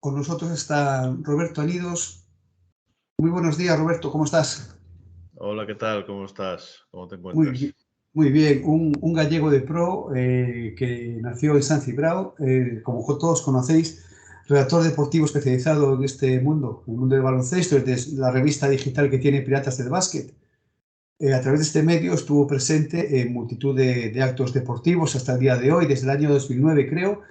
Con nosotros está Roberto Anidos. Muy buenos días, Roberto, ¿cómo estás? Hola, ¿qué tal? ¿Cómo estás? ¿Cómo te Muy, encuentras? muy bien, un gallego de pro que nació en San Cibrao, como todos conocéis, redactor deportivo especializado en este mundo, en el mundo del baloncesto, desde la revista digital que tiene Piratas del Básquet. A través de este medio estuvo presente en multitud de actos deportivos hasta el día de hoy, desde el año 2009 creo,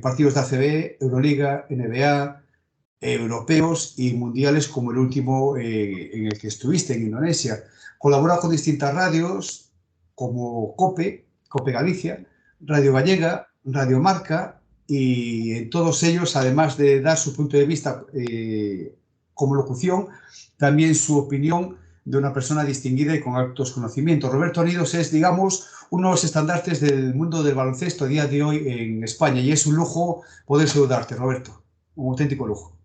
partidos de ACB, Euroliga, NBA, europeos y mundiales como el último en el que estuviste, en Indonesia. Colabora con distintas radios como COPE Galicia, Radio Gallega, Radio Marca, y en todos ellos, además de dar su punto de vista como locución, también su opinión de una persona distinguida y con altos conocimientos. Roberto Anidos es, digamos, uno de los estandartes del mundo del baloncesto a día de hoy en España, y es un lujo poder saludarte, Roberto, un auténtico lujo.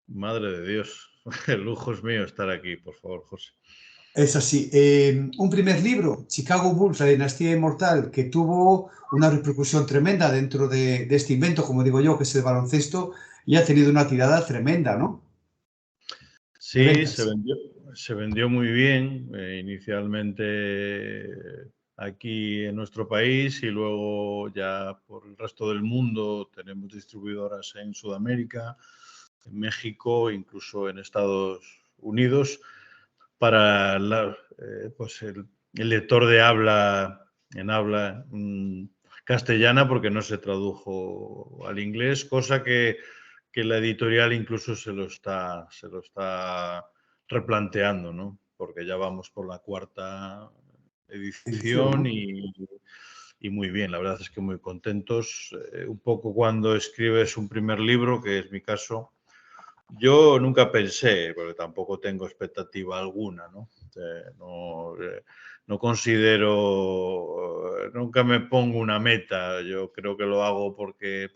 Madre de Dios, el lujo es mío estar aquí, por favor, José. Es así. Un primer libro, Chicago Bulls, la dinastía inmortal, que tuvo una repercusión tremenda dentro de este invento, como digo yo, que es el baloncesto, y ha tenido una tirada tremenda, ¿no? De Sí, ventas. se vendió muy bien, inicialmente aquí en nuestro país y luego ya por el resto del mundo. Tenemos distribuidoras en Sudamérica, en México, incluso en Estados Unidos, para pues el lector de habla castellana, porque no se tradujo al inglés, cosa que la editorial incluso se lo está replanteando, ¿no? Porque ya vamos por la cuarta Edición, edición ¿no? y muy bien, la verdad es que muy contentos. Un poco cuando escribes un primer libro, que es mi caso, yo nunca pensé, porque tampoco tengo expectativa alguna, ¿no? No considero, nunca me pongo una meta. Yo creo que lo hago porque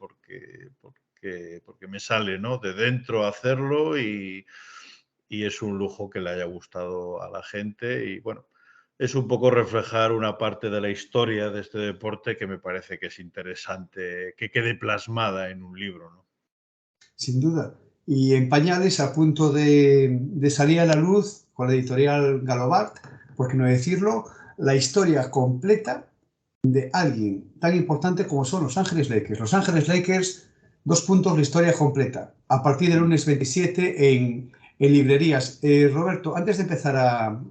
me sale, ¿no? De dentro hacerlo y es un lujo que le haya gustado a la gente y bueno, es un poco reflejar una parte de la historia de este deporte que me parece que es interesante que quede plasmada en un libro, ¿no? Sin duda. Y en pañales, a punto de salir a la luz con la editorial Galobart, por qué no decirlo, la historia completa de alguien tan importante como son Los Ángeles Lakers. Los Ángeles Lakers, dos puntos, la historia completa. A partir del lunes 27 en librerías. Roberto, antes de empezar a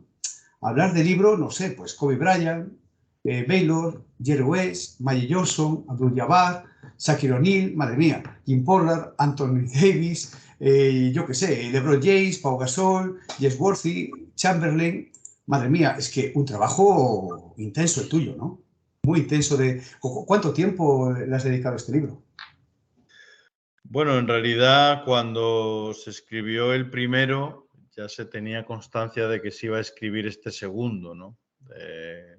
hablar de libro, no sé, pues Kobe Bryant, Baylor, Jerry West, Magic Johnson, Abdul-Jabbar, Shaquille O'Neal, madre mía, Jim Pollard, Anthony Davis, yo qué sé, LeBron James, Pau Gasol, Jess Worthy, Chamberlain. Madre mía, es que un trabajo intenso el tuyo, ¿no? Muy intenso. ¿Cuánto tiempo le has dedicado a este libro? Bueno, en realidad cuando se escribió el primero ya se tenía constancia de que se iba a escribir este segundo, ¿no?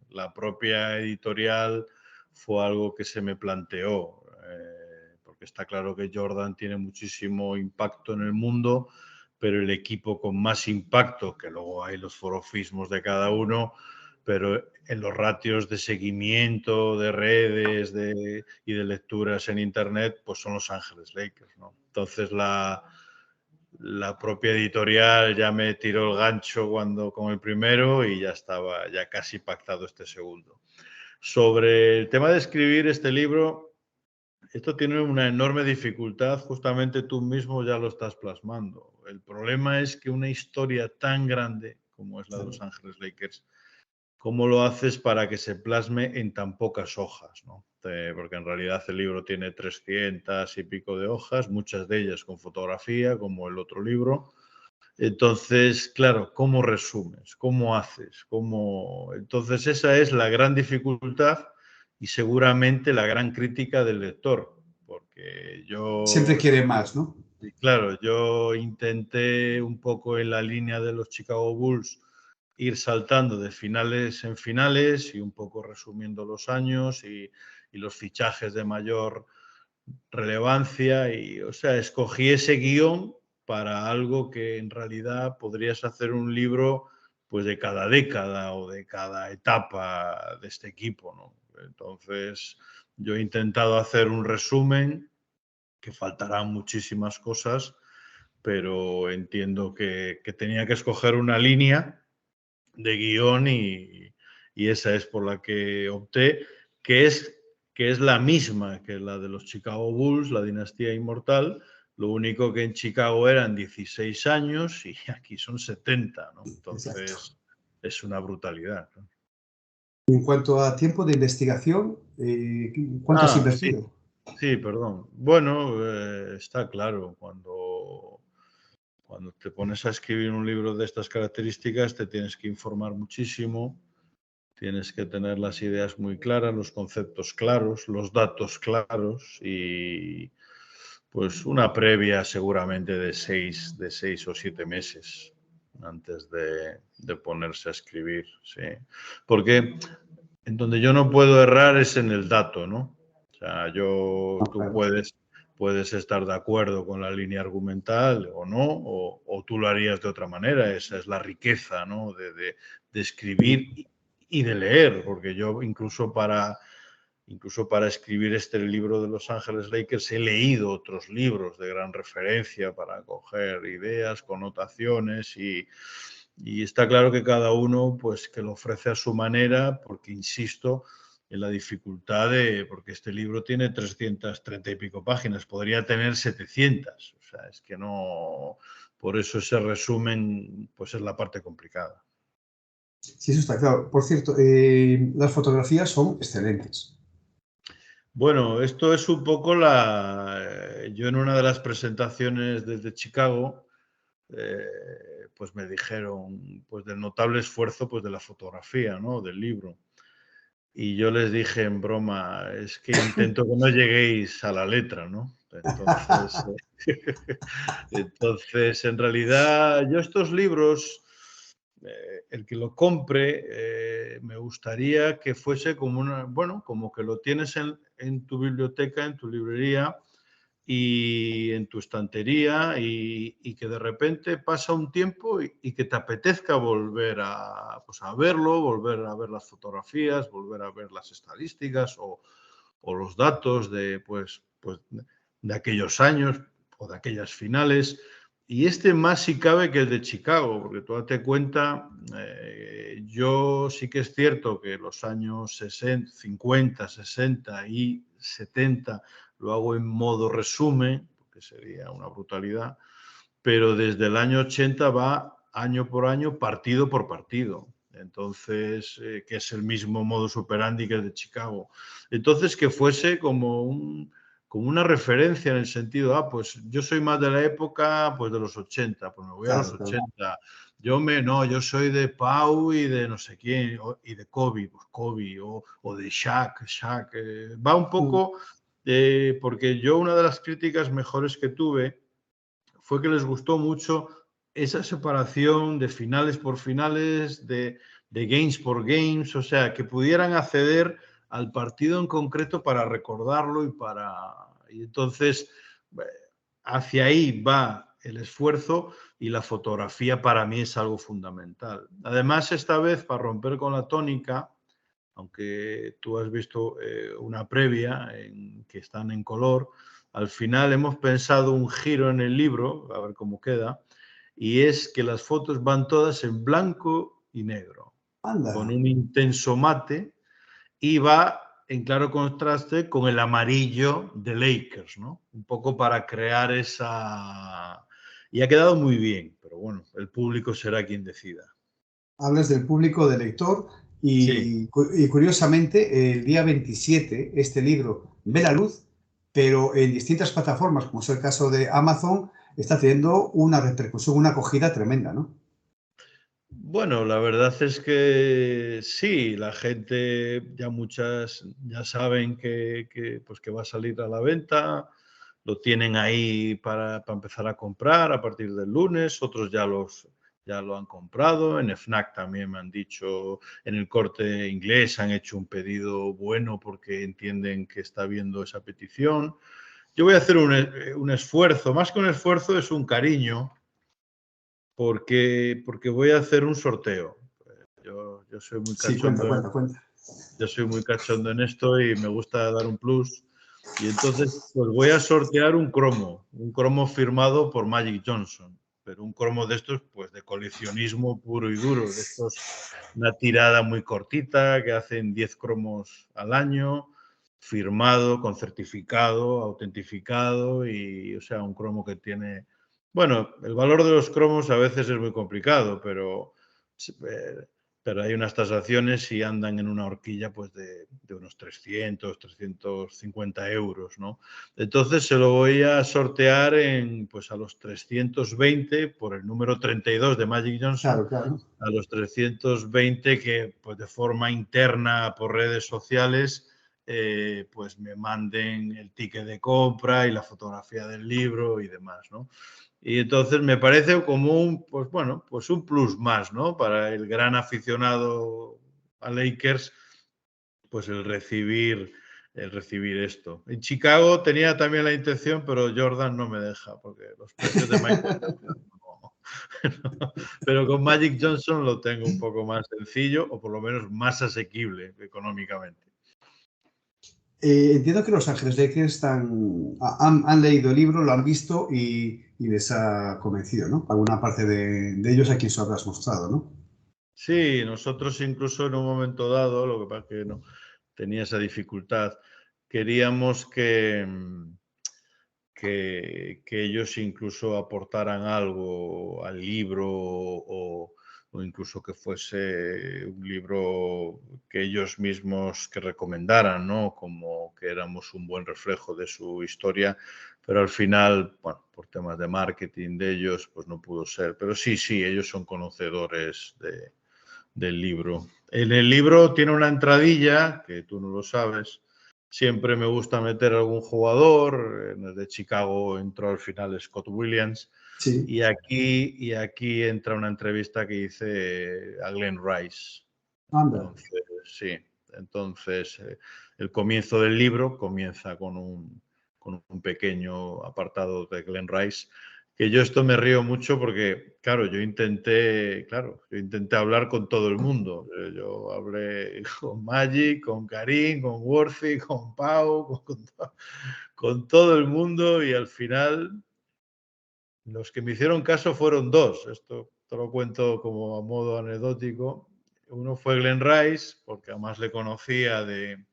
La propia editorial fue algo que se me planteó, porque está claro que Jordan tiene muchísimo impacto en el mundo, pero el equipo con más impacto, que luego hay los forofismos de cada uno, pero en los ratios de seguimiento, de redes y de lecturas en Internet, pues son Los Ángeles Lakers, ¿no? Entonces la propia editorial ya me tiró el gancho con el primero y ya estaba ya casi pactado este segundo. Sobre el tema de escribir este libro, esto tiene una enorme dificultad, justamente tú mismo ya lo estás plasmando. El problema es que una historia tan grande como es la de Los Ángeles Lakers, ¿cómo lo haces para que se plasme en tan pocas hojas, ¿no? Porque en realidad el libro tiene 300 y pico de hojas, muchas de ellas con fotografía, como el otro libro. Entonces, claro, ¿cómo resumes? ¿Cómo haces? Entonces, esa es la gran dificultad y seguramente la gran crítica del lector, porque Siempre yo, quiere más, ¿no? sí, claro, yo intenté un poco en la línea de los Chicago Bulls ir saltando de finales en finales y un poco resumiendo los años y los fichajes de mayor relevancia y, o sea, escogí ese guión para algo que en realidad podrías hacer un libro pues de cada década o de cada etapa de este equipo, ¿no? Entonces, yo he intentado hacer un resumen que faltarán muchísimas cosas, pero entiendo que tenía que escoger una línea de guión y esa es por la que opté, que es la misma que la de los Chicago Bulls, la dinastía inmortal, lo único que en Chicago eran 16 años y aquí son 70, ¿no? Exacto. Entonces es una brutalidad, ¿no? En cuanto a tiempo de investigación, ¿cuánto has Sí, invertido? sí, perdón. Bueno, está claro, cuando te pones a escribir un libro de estas características, te tienes que informar muchísimo, tienes que tener las ideas muy claras, los conceptos claros, los datos claros y pues una previa seguramente de 6 o 7 meses antes de ponerse a escribir, sí. Porque en donde yo no puedo errar es en el dato, ¿no? O sea, No, tú claro. puedes estar de acuerdo con la línea argumental o no, o tú lo harías de otra manera. Esa es la riqueza, ¿no? De escribir y de leer, porque yo incluso para escribir este libro de Los Ángeles Lakers he leído otros libros de gran referencia para coger ideas, connotaciones y está claro que cada uno pues que lo ofrece a su manera, porque insisto en la dificultad porque este libro tiene 330 y pico páginas, podría tener 700, o sea, es que no, por eso ese resumen pues es la parte complicada. Sí, eso está claro. Por cierto, las fotografías son excelentes. Bueno, esto es un poco yo en una de las presentaciones desde Chicago, pues me dijeron pues del notable esfuerzo pues de la fotografía, ¿no? Del libro. Y yo les dije en broma, es que intento que no lleguéis a la letra, ¿no? Entonces, entonces en realidad, yo estos libros, el que lo compre, me gustaría que fuese como bueno, como que lo tienes en tu biblioteca, en tu librería y en tu estantería y que de repente pasa un tiempo y que te apetezca volver pues a verlo, volver a ver las fotografías, volver a ver las estadísticas o los datos pues, de aquellos años o de aquellas finales. Y este más si cabe que el de Chicago, porque tú date cuenta, yo sí que es cierto que los años 60, 50, 60 y 70 lo hago en modo resumen, que sería una brutalidad, pero desde el año 80 va año por año, partido por partido. Entonces, que es el mismo modus operandi que el de Chicago. Entonces, que fuese como una referencia en el sentido, pues yo soy más de la época pues de los 80, pues me voy a los Claro, claro. 80. Yo soy de Pau y de no sé quién, y de Kobe, pues Kobe, o de Shaq. Va un poco, porque yo una de las críticas mejores que tuve fue que les gustó mucho esa separación de finales por finales, de games por games, o sea, que pudieran acceder al partido en concreto para recordarlo y entonces hacia ahí va el esfuerzo y la fotografía para mí es algo fundamental. Además, esta vez, para romper con la tónica, aunque tú has visto una previa en que están en color, al final hemos pensado un giro en el libro, a ver cómo queda, y es que las fotos van todas en blanco y negro, con Anda. un intenso mate, y va en claro contraste con el amarillo de Lakers, ¿no? Un poco para crear esa... Y ha quedado muy bien, pero bueno, el público será quien decida. Hablas del público, del lector, Sí. y curiosamente, el día 27 este libro ve la luz, pero en distintas plataformas, como es el caso de Amazon, está teniendo una repercusión, una acogida tremenda, ¿no? Bueno, la verdad es que sí, la gente, ya muchas ya saben pues que va a salir a la venta, lo tienen ahí para empezar a comprar a partir del lunes, otros ya lo han comprado, en FNAC también me han dicho, en el Corte Inglés han hecho un pedido bueno porque entienden que está habiendo esa petición. Yo voy a hacer un esfuerzo, más que un esfuerzo es un cariño porque voy a hacer un sorteo. Yo soy muy Sí, cuenta, cachondo, cuenta, cuenta. yo soy muy cachondo en esto y me gusta dar un plus. Y entonces pues voy a sortear un cromo firmado por Magic Johnson, pero un cromo de estos pues de coleccionismo puro y duro, de estos, una tirada muy cortita que hacen 10 cromos al año, firmado, con certificado, autentificado y, o sea, un cromo que tiene... Bueno, el valor de los cromos a veces es muy complicado, pero hay unas tasaciones y andan en una horquilla pues de unos 300, 350 euros, ¿no? Entonces se lo voy a sortear pues a los 320 por el número 32 de Magic Johnson, Claro, claro. a los 320 que pues de forma interna por redes sociales pues me manden el ticket de compra y la fotografía del libro y demás, ¿no? Y entonces me parece como un, pues bueno, pues un plus más, ¿no? Para el gran aficionado a Lakers, pues el recibir esto. En Chicago tenía también la intención, pero Jordan no me deja, porque los precios de Michael no. Pero con Magic Johnson lo tengo un poco más sencillo, o por lo menos más asequible económicamente. Entiendo que los Ángeles Lakers han leído el libro, lo han visto y les ha convencido, ¿no? Alguna parte de ellos a quien se lo habrás mostrado, ¿no? Sí, nosotros incluso en un momento dado, lo que pasa es que no tenía esa dificultad, queríamos que ellos incluso aportaran algo al libro o incluso que fuese un libro que ellos mismos que recomendaran, ¿no? Como que éramos un buen reflejo de su historia, pero al final, bueno, por temas de marketing de ellos, pues no pudo ser. Pero sí, ellos son conocedores del libro. En el libro tiene una entradilla, que tú no lo sabes. Siempre me gusta meter algún jugador. En el de Chicago entró al final Scott Williams. Sí. Y aquí entra una entrevista que hice a Glenn Rice. Anda. Entonces, sí. Entonces, el comienzo del libro comienza con un pequeño apartado de Glenn Rice. Que yo esto me río mucho porque, claro, yo intenté hablar con todo el mundo. Yo hablé con Magic, con Karim, con Worthy, con Pau, con todo el mundo y al final los que me hicieron caso fueron dos. Esto te lo cuento como a modo anecdótico. Uno fue Glenn Rice, porque además le conocía de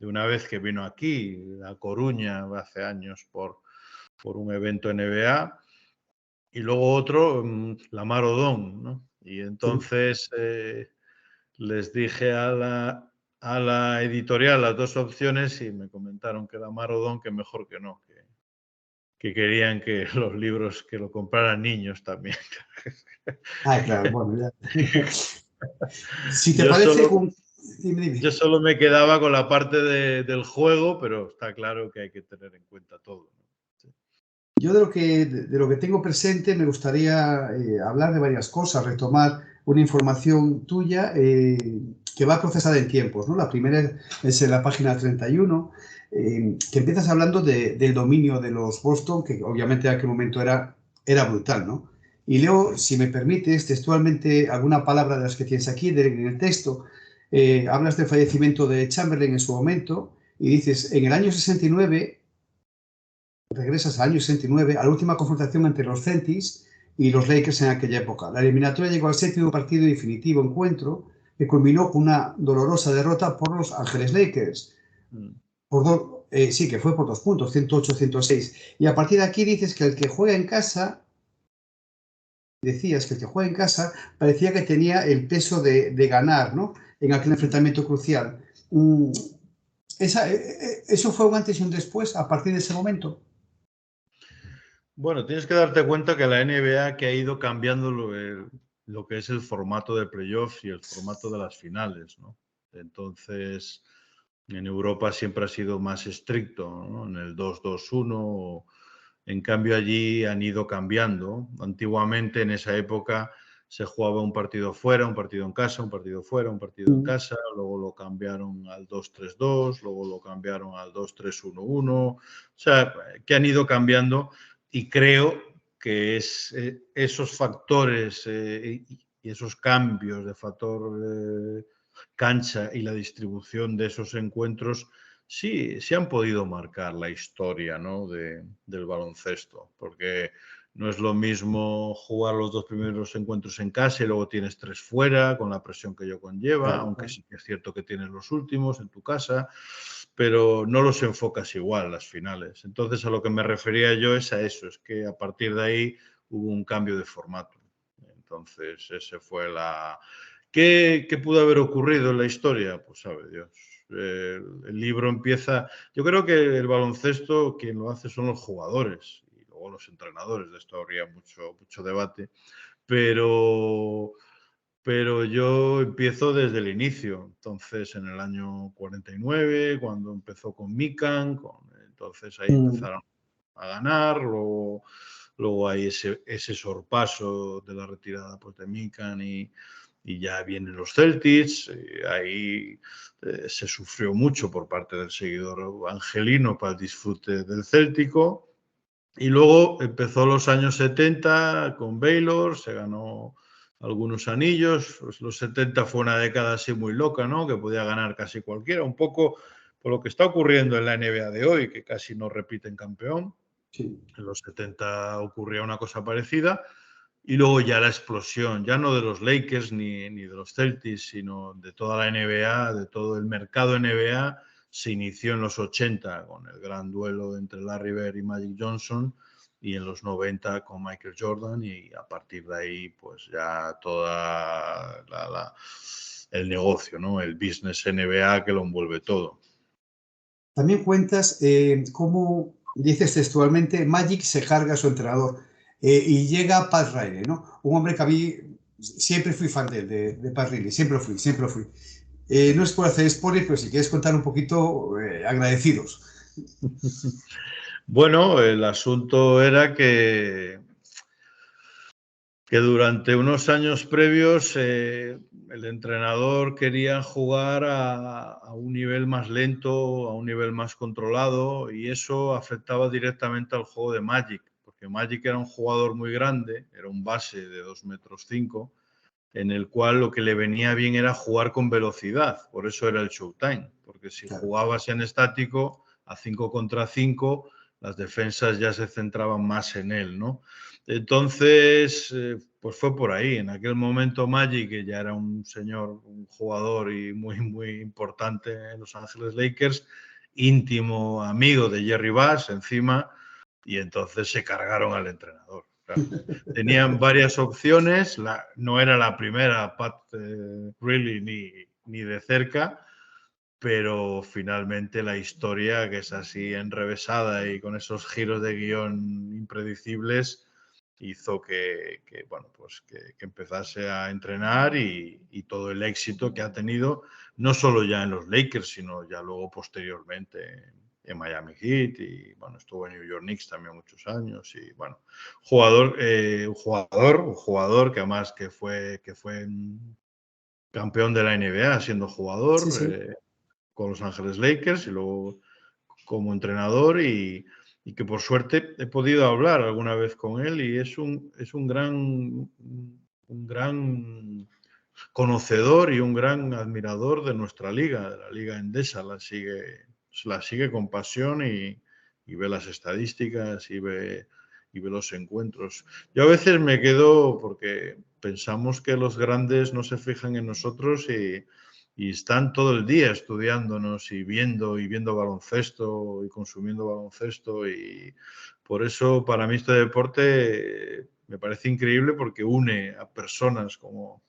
una vez que vino aquí, a Coruña, hace años, por un evento NBA. Y luego otro, Lamar Odom, ¿no? Y Sí. entonces les dije a la editorial las dos opciones y me comentaron que Lamar Odom que mejor que no, que querían que los libros que lo compraran niños también. Ah, claro, bueno, ya. Si te Yo parece, solo, dime, yo dime. solo me quedaba con la parte del juego, pero está claro que hay que tener en cuenta todo, ¿no? Sí. Yo de lo que tengo presente me gustaría hablar de varias cosas, retomar una información tuya que va procesada en tiempos, ¿no? La primera es en la página 31, que empiezas hablando del dominio de los Boston, que obviamente en aquel momento era brutal, ¿no? Y leo, si me permites, textualmente alguna palabra de las que tienes aquí en el texto. Hablas del fallecimiento de Chamberlain en su momento y dices, en el año 69 regresas al año 69, a la última confrontación entre los Celtics y los Lakers en aquella época. La eliminatoria llegó al séptimo partido y definitivo encuentro que culminó con una dolorosa derrota por los Ángeles Lakers. Sí, que fue por 2 puntos, 108-106. Y a partir de aquí dices que el que juega en casa, decías que el que juega en casa parecía que tenía el peso de ganar, ¿no? En aquel enfrentamiento crucial. ¿Eso fue un antes y un después a partir de ese momento? Bueno, tienes que darte cuenta que la NBA que ha ido cambiando lo que es el formato de playoffs y el formato de las finales, ¿no? Entonces, en Europa siempre ha sido más estricto, ¿no? En el 2-2-1, en cambio allí han ido cambiando. Antiguamente, en esa época, se jugaba un partido fuera, un partido en casa, un partido fuera, un partido en casa, luego lo cambiaron al 2-3-2, luego lo cambiaron al 2-3-1-1, o sea, que han ido cambiando y creo que esos factores y esos cambios de factor cancha y la distribución de esos encuentros sí, sí han podido marcar la historia, ¿no? del baloncesto, porque no es lo mismo jugar los 2 primeros encuentros en casa y luego tienes 3 fuera, con la presión que ello conlleva, Claro, aunque claro. sí que es cierto que tienes los últimos en tu casa, pero no los enfocas igual las finales. Entonces, a lo que me refería yo es a eso, es que a partir de ahí hubo un cambio de formato. Entonces, ese fue la... ¿Qué pudo haber ocurrido en la historia? Pues sabe Dios. El libro empieza... Yo creo que el baloncesto quien lo hace son los jugadores y luego los entrenadores. De esto habría mucho debate. Pero, pero yo empiezo desde el inicio. Entonces, en el año 49, cuando empezó con Mikan, entonces ahí Mm. empezaron a ganar. Luego hay ese sorpaso de la retirada pues, de Mikan y ya vienen los Celtics. Ahí se sufrió mucho por parte del seguidor angelino para el disfrute del Céltico. Y luego empezó los años 70 con Baylor, se ganó algunos anillos. Pues los 70 fue una década así muy loca, ¿no? Que podía ganar casi cualquiera, un poco por lo que está ocurriendo en la NBA de hoy, que casi no repiten campeón. Sí. En los 70 ocurría una cosa parecida. Y luego ya la explosión, ya no de los Lakers ni de los Celtics, sino de toda la NBA, de todo el mercado NBA, se inició en los 80 con el gran duelo entre Larry Bird y Magic Johnson y en los 90 con Michael Jordan y a partir de ahí pues ya toda el negocio, ¿no? El business NBA que lo envuelve todo. También cuentas cómo, dices textualmente, Magic se carga a su entrenador y llega Pat Riley, ¿no? Un hombre que a mí siempre fui fan de Pat Riley, siempre lo fui, siempre lo fui. No es por hacer spoiler, pero si quieres contar un poquito, agradecidos. Bueno, el asunto era que durante unos años previos el entrenador quería jugar a un nivel más lento, a un nivel más controlado y eso afectaba directamente al juego de Magic, porque Magic era un jugador muy grande, era un base de 2,5 metros, en el cual lo que le venía bien era jugar con velocidad, por eso era el Showtime, porque si Claro. jugabas en estático a 5 contra 5, las defensas ya se centraban más en él, ¿no? Entonces, pues fue por ahí. En aquel momento Magic, que ya era un señor, un jugador y muy importante en Los Ángeles Lakers, íntimo amigo de Jerry Buss encima, y entonces se cargaron al entrenador. Claro. Tenían varias opciones, no era la primera Pat Riley ni de cerca, pero finalmente la historia, que es así enrevesada y con esos giros de guión impredecibles, hizo bueno, pues que empezase a entrenar y todo el éxito que ha tenido, no solo ya en los Lakers, sino ya luego posteriormente en Miami Heat y bueno, estuvo en New York Knicks también muchos años y bueno, un jugador que además que fue campeón de la NBA siendo Sí, jugador, sí. con Los Ángeles Lakers y luego como entrenador y que por suerte he podido hablar alguna vez con él y es un gran conocedor y un gran admirador de nuestra liga, de la Liga Endesa. La sigue con pasión y ve las estadísticas y ve los encuentros. Yo a veces me quedo porque pensamos que los grandes no se fijan en nosotros y están todo el día estudiándonos y viendo baloncesto y consumiendo baloncesto y por eso para mí este deporte me parece increíble porque une a personas como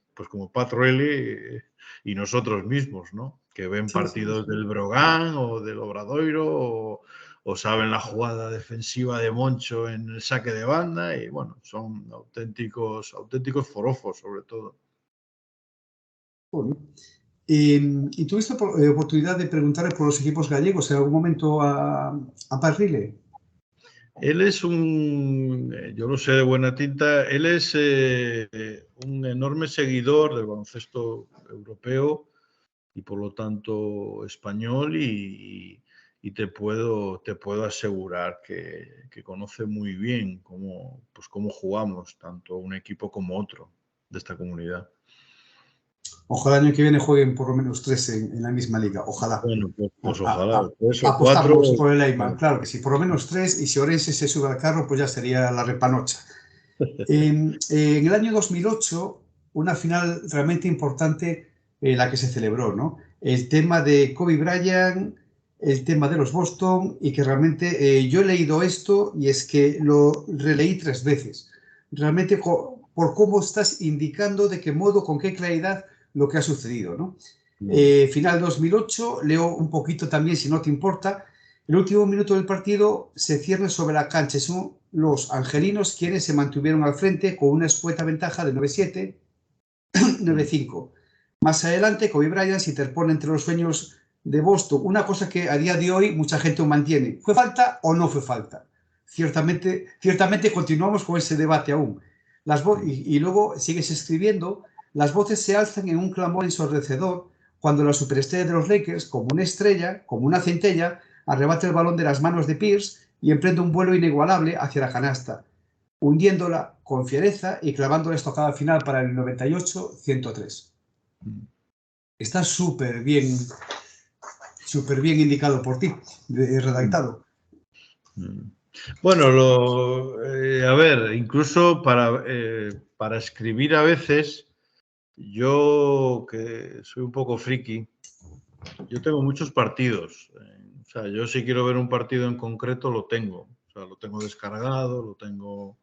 Pat Riley y nosotros mismos, ¿no? Que ven Sí, sí, partidos sí. del Brogan o del Obradoiro o saben la jugada defensiva de Moncho en el saque de banda y bueno, son auténticos forofos sobre todo. Bueno. ¿Y tuviste oportunidad de preguntarle por los equipos gallegos en algún momento a Pat Riley? Él es yo lo sé de buena tinta, él es un enorme seguidor del baloncesto europeo y por lo tanto español y te puedo asegurar que conoce muy bien cómo jugamos tanto un equipo como otro de esta comunidad. Ojalá el año que viene jueguen por lo menos 3 en la misma liga. Ojalá. Bueno, pues ojalá, 3 o 4. Apostamos por el Eibar, claro que sí, por lo menos 3, y si Orense se sube al carro, pues ya sería la repanocha. En el año 2008, una final realmente importante, la que se celebró, ¿no? El tema de Kobe Bryant, el tema de los Boston, y que realmente yo he leído esto y es que lo releí 3 veces. Realmente por cómo estás indicando de qué modo, con qué claridad lo que ha sucedido, ¿no? Final 2008, leo un poquito también, si no te importa. El último minuto del partido se cierne sobre la cancha. Son los angelinos quienes se mantuvieron al frente con una escueta ventaja de 9-7, 9-5. Más adelante, Kobe Bryant se interpone entre los sueños de Boston, una cosa que a día de hoy mucha gente mantiene. ¿Fue falta o no fue falta? Ciertamente continuamos con ese debate aún. Y luego sigues escribiendo, las voces se alzan en un clamor ensordecedor cuando la superestrella de los Lakers, como una estrella, como una centella, arrebata el balón de las manos de Pierce y emprende un vuelo inigualable hacia la canasta, hundiéndola con fiereza y clavando la estocada final para el 98-103. Está súper bien indicado por ti, redactado. Bueno, a ver, incluso para escribir a veces, yo que soy un poco friki, yo tengo muchos partidos. O sea, yo si quiero ver un partido en concreto lo tengo. O sea, lo tengo descargado, lo tengo.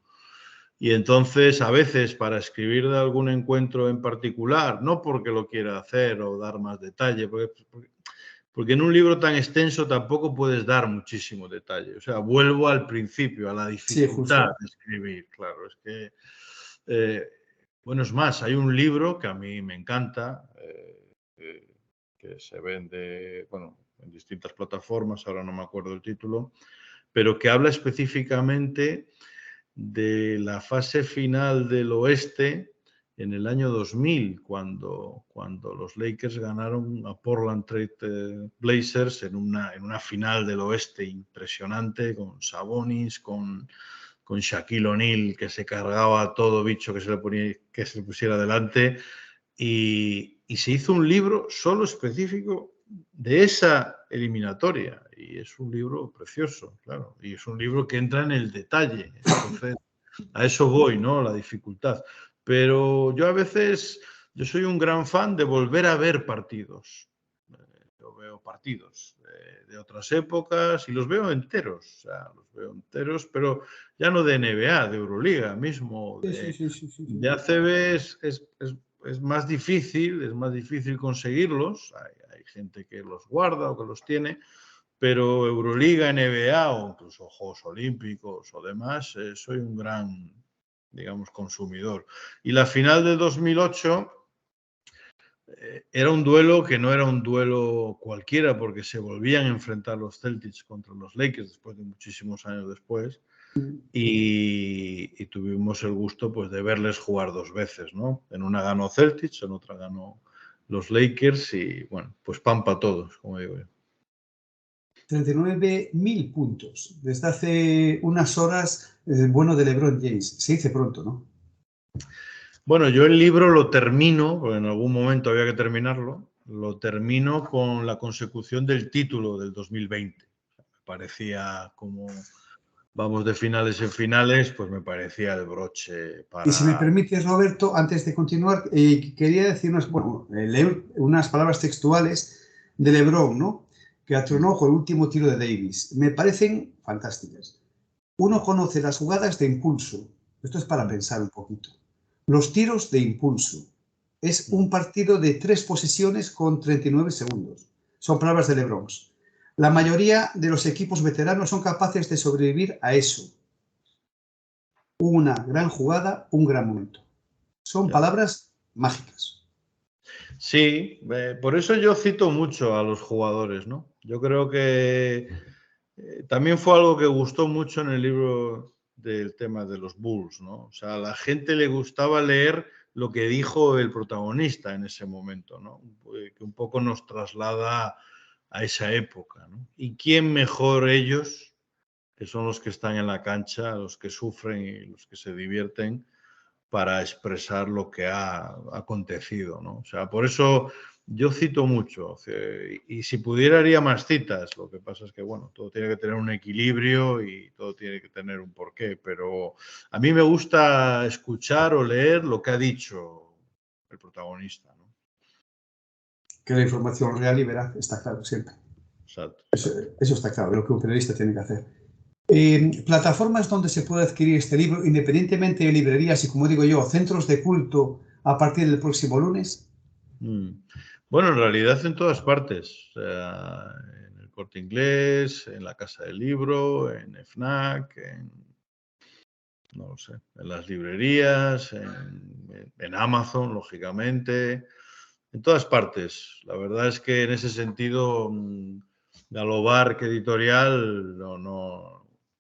Y entonces, a veces, para escribir de algún encuentro en particular, no porque lo quiera hacer o dar más detalle, porque en un libro tan extenso tampoco puedes dar muchísimo detalle. O sea, vuelvo al principio, a la dificultad de escribir. Claro, es que, bueno, es más, hay un libro que a mí me encanta, que se vende, bueno, en distintas plataformas, ahora no me acuerdo el título, pero que habla específicamente de la fase final del oeste en el año 2000, cuando los Lakers ganaron a Portland Trail Blazers en una final del oeste impresionante, con Sabonis, con Shaquille O'Neal, que se cargaba a todo bicho que se le pusiera delante, y se hizo un libro solo específico de esa eliminatoria, y es un libro precioso, claro, y es un libro que entra en el detalle. Entonces, a eso voy, ¿no? La dificultad. Pero yo a veces, yo soy un gran fan de volver a ver partidos. Yo veo partidos de otras épocas y los veo enteros, o sea, los veo enteros, pero ya no de NBA, de Euroliga mismo, de ACB es más difícil conseguirlos. Hay gente que los guarda o que los tiene, pero Euroliga, NBA o incluso Juegos Olímpicos o demás, soy un gran, digamos, consumidor. Y la final de 2008 era un duelo que no era un duelo cualquiera, porque se volvían a enfrentar los Celtics contra los Lakers después de muchísimos años después, y tuvimos el gusto, pues, de verles jugar 2 veces, ¿no? En una ganó Celtics, en otra ganó los Lakers, y bueno, pues pan para todos, como digo yo. 39.000 puntos. Desde hace unas horas, el bueno de LeBron James. Se dice pronto, ¿no? Bueno, yo el libro lo termino, porque en algún momento había que terminarlo, lo termino con la consecución del título del 2020. Me parecía, como vamos de finales en finales, pues me parecía el broche Y si me para... permites, Roberto, antes de continuar, quería decir leer unas palabras textuales de LeBron, ¿no? Que atronó con el último tiro de Davis. Me parecen fantásticas. Uno conoce las jugadas de impulso. Esto es para pensar un poquito. Los tiros de impulso. Es un partido de 3 posesiones con 39 segundos. Son palabras de LeBron. La mayoría de los equipos veteranos son capaces de sobrevivir a eso. Una gran jugada, un gran momento. Son palabras mágicas. Sí, por eso yo cito mucho a los jugadores, ¿no? Yo creo que también fue algo que gustó mucho en el libro del tema de los Bulls, ¿no? O sea, a la gente le gustaba leer lo que dijo el protagonista en ese momento, ¿no? Que un poco nos traslada a esa época, ¿no? ¿Y quién mejor ellos, que son los que están en la cancha, los que sufren y los que se divierten, para expresar lo que ha acontecido, ¿no? O sea, por eso yo cito mucho, y si pudiera haría más citas, lo que pasa es que, bueno, todo tiene que tener un equilibrio y todo tiene que tener un porqué, pero a mí me gusta escuchar o leer lo que ha dicho el protagonista, ¿no? Que la información real y veraz está claro siempre. Exacto. Eso está claro, lo que un periodista tiene que hacer. Plataformas donde se puede adquirir este libro, independientemente de librerías y, como digo yo, centros de culto a partir del próximo lunes. Bueno, en realidad en todas partes. O sea, en el Corte Inglés, en la Casa del Libro, en FNAC, no lo sé, en las librerías, en Amazon, lógicamente, en todas partes. La verdad es que en ese sentido, Galobark Editorial no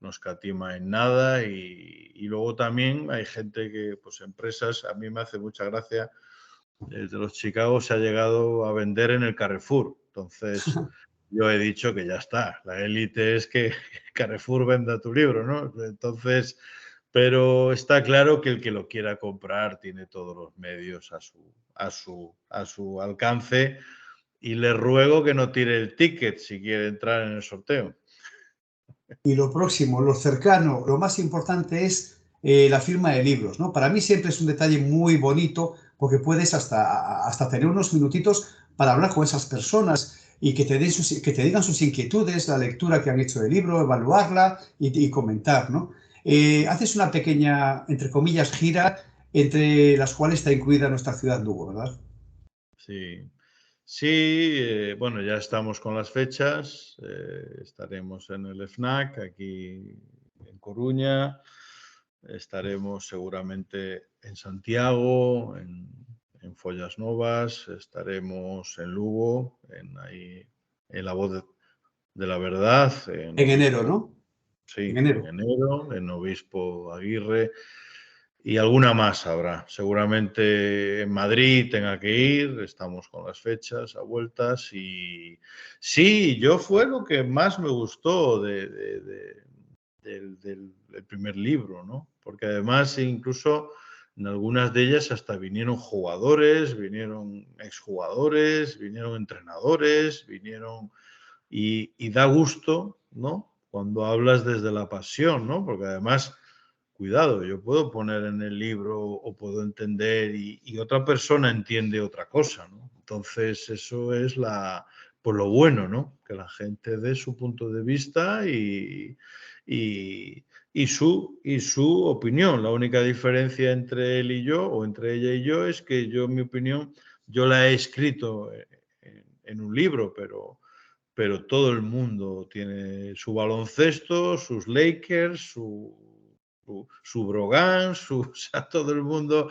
escatima en nada y luego también hay gente que, pues empresas, a mí me hace mucha gracia, desde los Chicago se ha llegado a vender en el Carrefour. Entonces, yo he dicho que ya está, la élite es que Carrefour venda tu libro, ¿no? Entonces, pero está claro que el que lo quiera comprar tiene todos los medios a su alcance y le ruego que no tire el ticket si quiere entrar en el sorteo. Y lo próximo, lo cercano, lo más importante es la firma de libros, ¿no? Para mí siempre es un detalle muy bonito porque puedes hasta tener unos minutitos para hablar con esas personas y que te digan sus inquietudes, la lectura que han hecho del libro, evaluarla y comentar, ¿no? Haces una pequeña, entre comillas, gira entre las cuales está incluida nuestra ciudad Lugo, ¿verdad? Sí, sí, bueno, ya estamos con las fechas, estaremos en el FNAC aquí en Coruña, estaremos seguramente en Santiago, en Follas Novas, estaremos en Lugo, en La Voz de la Verdad, En enero, ¿no? En sí, en enero. enero, en Obispo Aguirre. Y alguna más habrá. Seguramente en Madrid tenga que ir, estamos con las fechas a vueltas y sí, yo fue lo que más me gustó del primer libro, ¿no? Porque además incluso en algunas de ellas hasta vinieron jugadores, vinieron exjugadores, vinieron entrenadores, vinieron y da gusto, ¿no? Cuando hablas desde la pasión, ¿no? Porque además cuidado, yo puedo poner en el libro o puedo entender y otra persona entiende otra cosa, ¿no? Entonces, eso es por lo bueno, ¿no? Que la gente dé su punto de vista y su opinión. La única diferencia entre él y yo, o entre ella y yo, es que yo, mi opinión, yo la he escrito en un libro, pero todo el mundo tiene su baloncesto, sus Lakers, su Brogan, o sea, todo el mundo,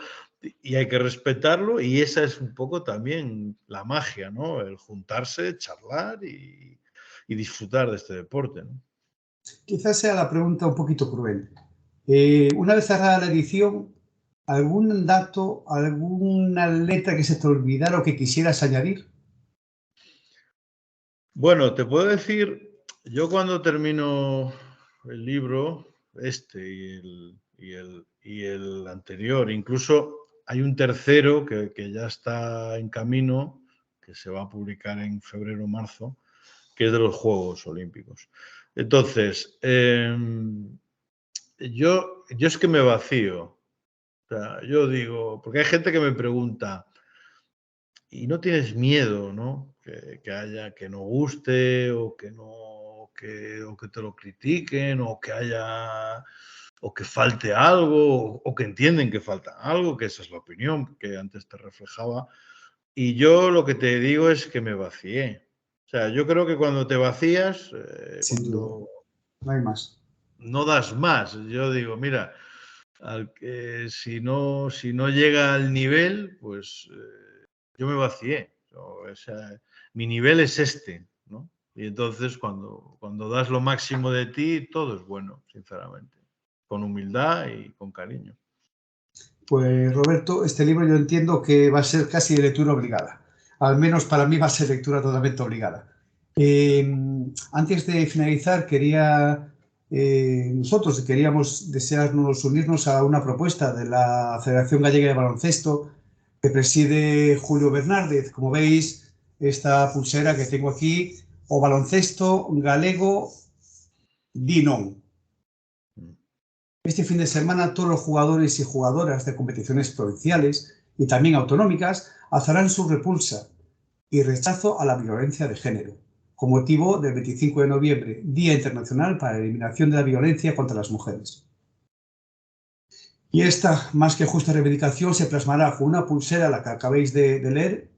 y hay que respetarlo, y esa es un poco también la magia, ¿no? El juntarse, charlar y disfrutar de este deporte, ¿no? Quizás sea la pregunta un poquito cruel. Una vez cerrada la edición, ¿algún dato, alguna letra que se te olvidara o que quisieras añadir? Bueno, te puedo decir, yo cuando termino el libro, este y el anterior, incluso hay un tercero que ya está en camino, que se va a publicar en febrero o marzo, que es de los Juegos Olímpicos. Entonces, yo es que me vacío. O sea, yo digo, porque hay gente que me pregunta, y no tienes miedo, ¿no? Que haya que no guste o que no, o que te lo critiquen o que haya o que falte algo o que entienden que falta algo, que esa es la opinión que antes te reflejaba. Y yo lo que te digo es que me vacié. O sea, yo creo que cuando te vacías, Sin duda, cuando no hay más. no das más, yo digo, mira, si no llega al nivel, pues yo me vacié. O sea, mi nivel es este, ¿no? Y entonces cuando das lo máximo de ti, todo es bueno, sinceramente. Con humildad y con cariño. Pues Roberto, este libro yo entiendo que va a ser casi de lectura obligada. Al menos para mí va a ser lectura totalmente obligada. Antes de finalizar, quería nosotros queríamos unirnos a una propuesta de la Federación Gallega de Baloncesto que preside Julio Bernárdez. Como veis, esta pulsera que tengo aquí, o baloncesto galego di non. Este fin de semana todos los jugadores y jugadoras de competiciones provinciales y también autonómicas alzarán su repulsa y rechazo a la violencia de género, con motivo del 25 de noviembre, Día Internacional para la Eliminación de la Violencia contra las Mujeres. Y esta más que justa reivindicación se plasmará con una pulsera, la que acabáis de leer,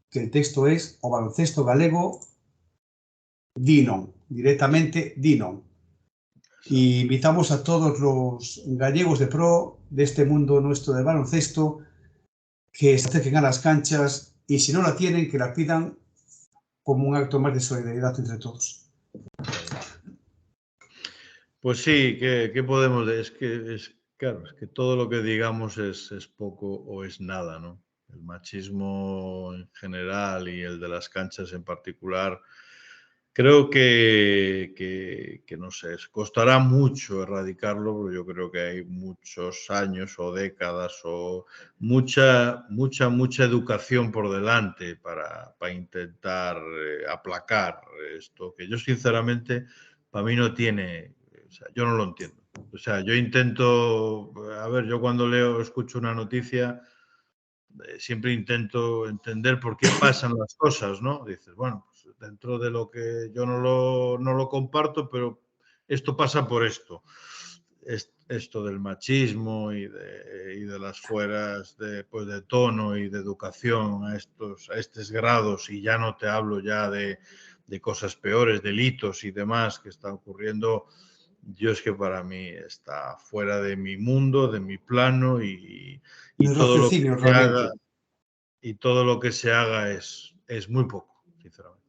que el texto es o baloncesto galego di non, directamente di non. Y invitamos a todos los gallegos de pro de este mundo nuestro de baloncesto que se acerquen a las canchas y si no la tienen, que la pidan como un acto más de solidaridad entre todos. Pues sí, ¿qué podemos decir? Claro, es que todo lo que digamos es poco o es nada, ¿no? El machismo en general y el de las canchas en particular, creo que no sé, costará mucho erradicarlo, porque yo creo que hay muchos años o décadas o mucha educación por delante para intentar aplacar esto, que yo sinceramente, para mí no tiene, o sea, yo no lo entiendo. O sea, yo intento, a ver, yo cuando escucho una noticia, siempre intento entender por qué pasan las cosas, ¿no? Dices, bueno, pues dentro de lo que yo no lo comparto, pero esto pasa por esto. Esto del machismo y de las fueras de tono y de educación a estos grados, y ya no te hablo ya de cosas peores, delitos y demás que están ocurriendo. Yo es que para mí está fuera de mi mundo, de mi plano y todo lo que se haga, todo lo que se haga es muy poco, sinceramente.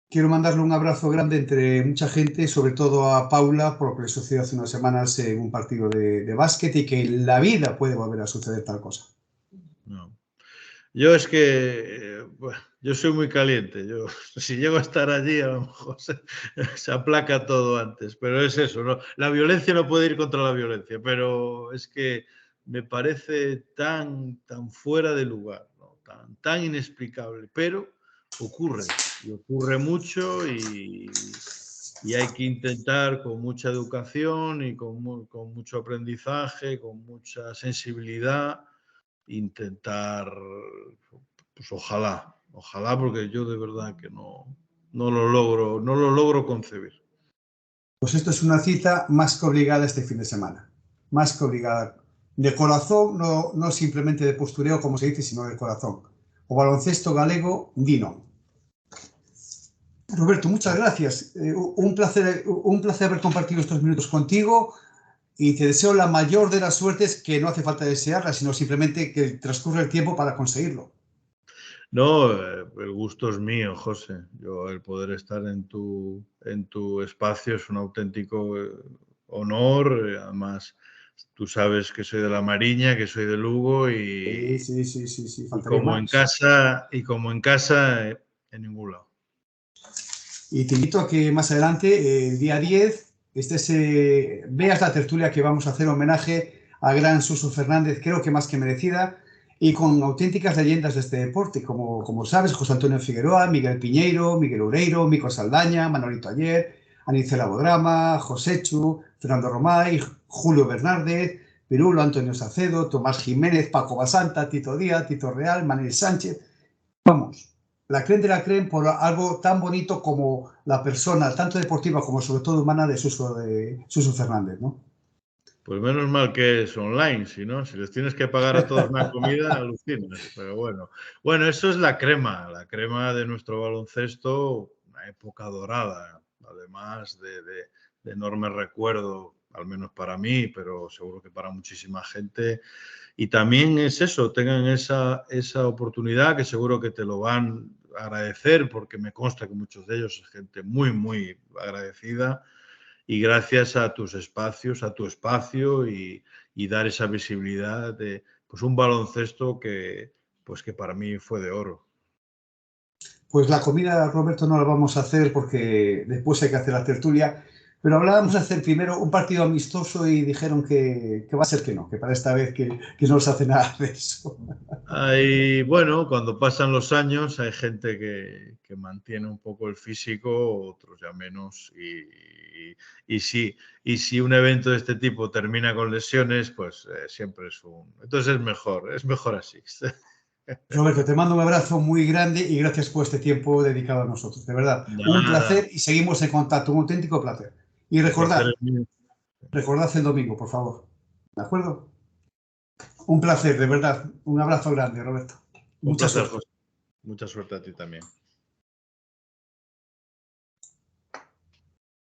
Quiero mandarle un abrazo grande entre mucha gente, sobre todo a Paula, por lo que le sucedió hace unas semanas en un partido de básquet y que en la vida puede volver a suceder tal cosa. No. Yo es que bueno, yo soy muy caliente. Yo, si llego a estar allí, a lo mejor se aplaca todo antes. Pero es eso, ¿no? La violencia no puede ir contra la violencia, pero es que me parece tan fuera de lugar, ¿no? Tan inexplicable. Pero ocurre, y ocurre mucho y hay que intentar con mucha educación y con mucho aprendizaje, con mucha sensibilidad, intentar, pues ojalá, porque yo de verdad que no lo logro concebir. Pues esto es una cita más que obligada este fin de semana, más que obligada. De corazón, no simplemente de postureo, como se dice, sino de corazón. O baloncesto galego, di non. Roberto, muchas gracias. Un placer haber compartido estos minutos contigo y te deseo la mayor de las suertes, que no hace falta desearla, sino simplemente que transcurra el tiempo para conseguirlo. No, el gusto es mío, José. Yo, el poder estar en tu espacio es un auténtico honor. Además, tú sabes que soy de La Mariña, que soy de Lugo y Faltaría como más. en casa, en ningún lado. Y te invito a que más adelante, el día 10, veas la tertulia que vamos a hacer homenaje a gran Suso Fernández, creo que más que merecida, y con auténticas leyendas de este deporte, como sabes, José Antonio Figueroa, Miguel Piñeiro, Miguel Oureiro, Mico Saldaña, Manolito Ayer, Anicela Bodrama, Joséchu, Fernando Romay, Julio Bernárdez, Pirulo, Antonio Sacedo, Tomás Jiménez, Paco Basanta, Tito Díaz, Tito Real, Manuel Sánchez. Vamos, la creen de la creen por algo tan bonito como la persona, tanto deportiva como sobre todo humana, de Suso Fernández, ¿no? Pues menos mal que es online, si les tienes que pagar a todos una comida, alucinas. Pero bueno, eso es la crema de nuestro baloncesto, una época dorada, además de enorme recuerdo, al menos para mí, pero seguro que para muchísima gente. Y también es eso, tengan esa oportunidad, que seguro que te lo van a agradecer, porque me consta que muchos de ellos es gente muy, muy agradecida. Y gracias a tus espacios, a tu espacio y dar esa visibilidad de pues un baloncesto que para mí fue de oro. Pues la comida, Roberto, no la vamos a hacer porque después hay que hacer la tertulia, Pero hablábamos de hacer primero un partido amistoso y dijeron que va a ser que no, que para esta vez que no se hace nada de eso. Bueno, cuando pasan los años hay gente que mantiene un poco el físico, otros ya menos. Y si un evento de este tipo termina con lesiones, pues siempre es un... Entonces es mejor así. Roberto, te mando un abrazo muy grande y gracias por este tiempo dedicado a nosotros. De verdad, un Nada, placer y seguimos en contacto, un auténtico placer. Y el placer recordad, es mío. recordad el domingo, por favor. ¿De acuerdo? Un placer, de verdad. Un abrazo grande, Roberto. Un Mucha placer, suerte. José. Mucha suerte a ti también.